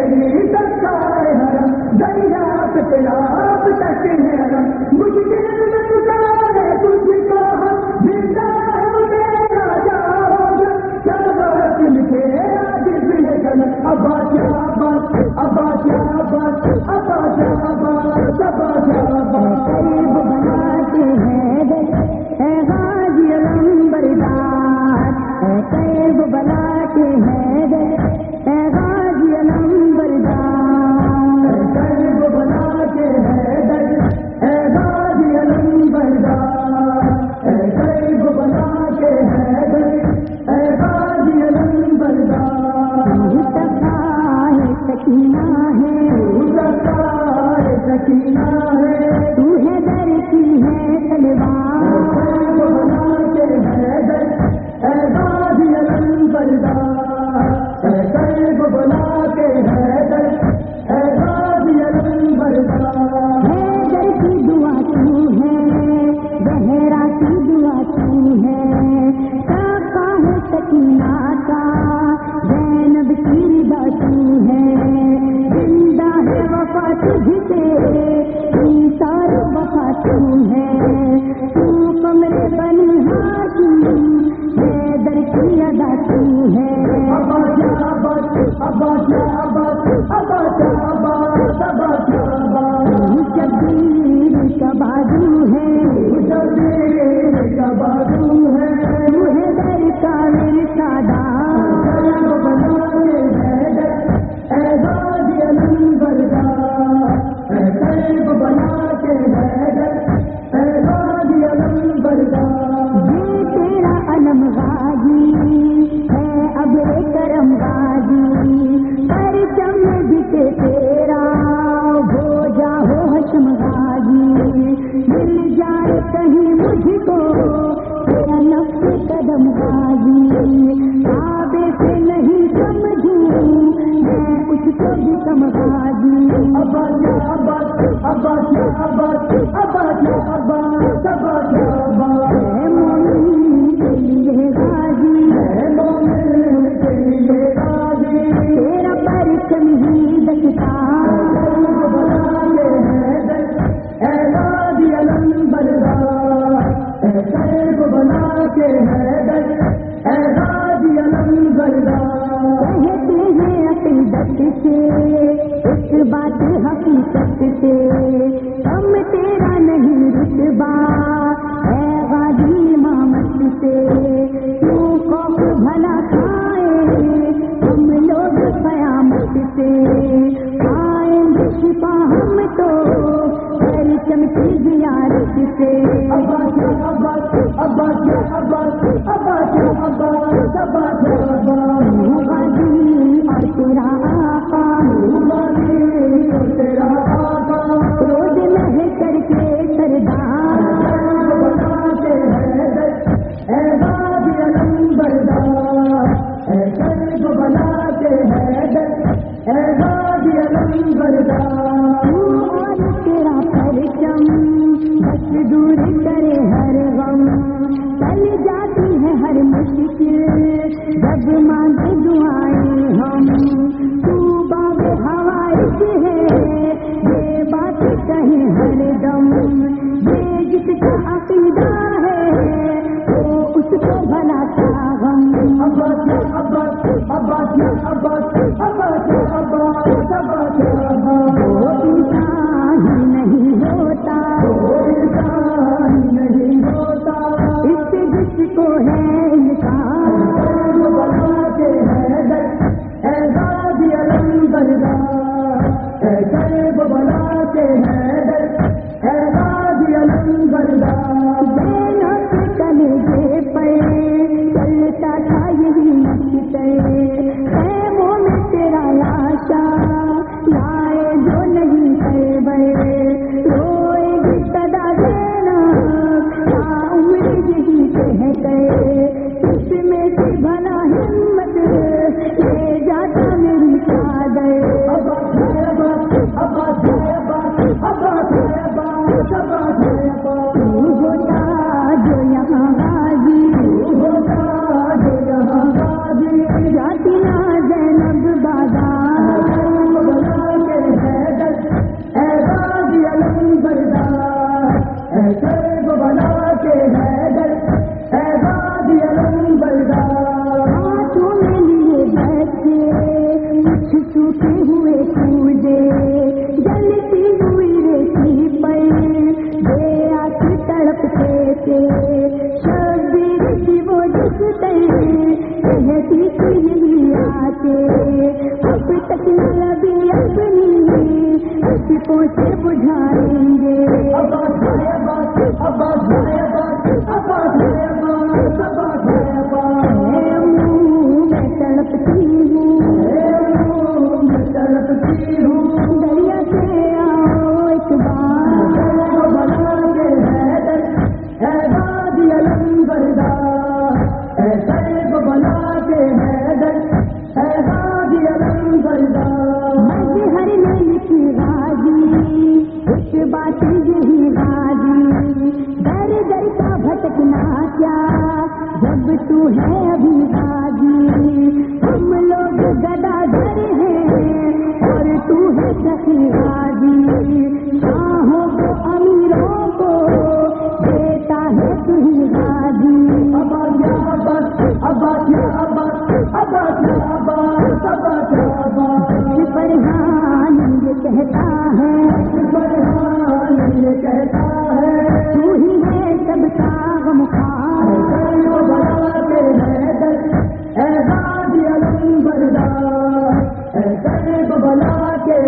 تیری سرکار حرم دریا سے پیاب تک ہے حرم مشکل میں پکارے تجھ کو ہم زندہ ہے میرا جاؤ شہباز کے عاجز ہے جنت ابا شہباز ابا شہباز ابا شہباز ابا شہباز قریب بناتے ہیں دل اے غازی علمبردار اے قریب بناتے ہیں دل اے غازی علمبردار قریب بناتے ہیں دل اے غازی علمبردار اے قریب بناتے ہیں دل اے غازی علمبردار سکینہ ہے سکینہ ہے تو ہے در کی ہے تلوار بناتے ہیں دل اے غازی علمبردار اے قریب بناتے ہیں دل اے غازی علمبردار حیدر کی دعا تو ہے زہرا کی دعا تو ہے کعبہ ہے سکینہ کا زینب کی رضا تو ہے زندہ ہے وفا تجھ سے انصار وفا تو ہے تو قمر بنی ہاشم حیدر کی ادا تو ہے ابا شہباز ابا شہباز ابا شہباز ابا شہباز شبیر کا بازو ہے شبیر کا بازو ہے تو ہے در کا میرے سادار بناتے ہیں دل اے غازی علمبردار اے قریب بناتے ہیں دل اے غازی علمبردار یہ تیرا علم غازی ہے اب کرم غازی پرچم جسے تیرا ہو جاؤ حشم غازی مل جائے کہیں مجھ کو تیرا نفس قدم غازی کعبے سے نہیں سمجھوں میں اس کو بھی کم غازی ابا شہباز ابا شہباز ابا شہباز ابا شہباز اے مومن کے لیے غازی اے مومن کے لیے غازی تیرا پرچم ہی دکھتا بناتے ہیں دل اے غازی علمبردار اے قریب بناتے ہیں دل اے غازی علمبردار کہتے ہیں عقیدت سے اس بات حقیقت سے ہم تیرا نہیں رتبہ اے غازی امامت سے تو خوف بھلا کھائے ہم لوگ قیامت سے آئیں گے شفا ہم تو پرچم کی زیارت سے ابا شہباز ابا شہباز ابا شہباز ابا شہباز غازی اور تیرا آقا غازی اور تیرا آقا روز لہ کر کے سردار بناتے ہیں دل اے غازی علمبردار اے قریب بناتے ہیں دل اے غازی علمبردار اور تیرا پرچم بس دور کرے ہر غم چل جاتی ہے ہر مشکل جب مانگے دعائیں ہم تو باب حوائج ہے یہ بات کہیں ہر دم یہ جس کا عقیدہ ہے وہ اس کو بھلا کیا غم ابا شہباز ابا شہباز ابا شہباز ابا شہباز وہ انسان ہی نہیں ہوتا وہ انسان نہیں ہوتا اس سے جس کو ہے انسان بناتے ہیں دل اے غازی علمبردار اے قریب بناتے ہیں دل اے غازی علمبردار بینوں کے کلیجے پر چلتا تھا یہی نقطے خیموں میں تیرا لاشا لائے جو نہیں خیبر روئے گی صدا دینا عمر یہی کہہ گئے اس میں سے بھلا ہمت لے جاتا میری چادر ابا شہباز ابا تک نہ لبی اپنی عشقوں سے بجھائیں میں تڑپتی ہوں دریا سے آؤ ایک بار ہر نیل کی غازی ایک بات یہی غازی در در کا بھٹکنا کیا جب تو ہے ابھی غازی ہم لوگ گدا در ہیں اور تو ہے سخی غازی شاہوں کو امیروں کو دیتا ہے تو ہی غازی فرحان یہ کہتا ہے تو ہی ہے سب کا غمخوار بلا کے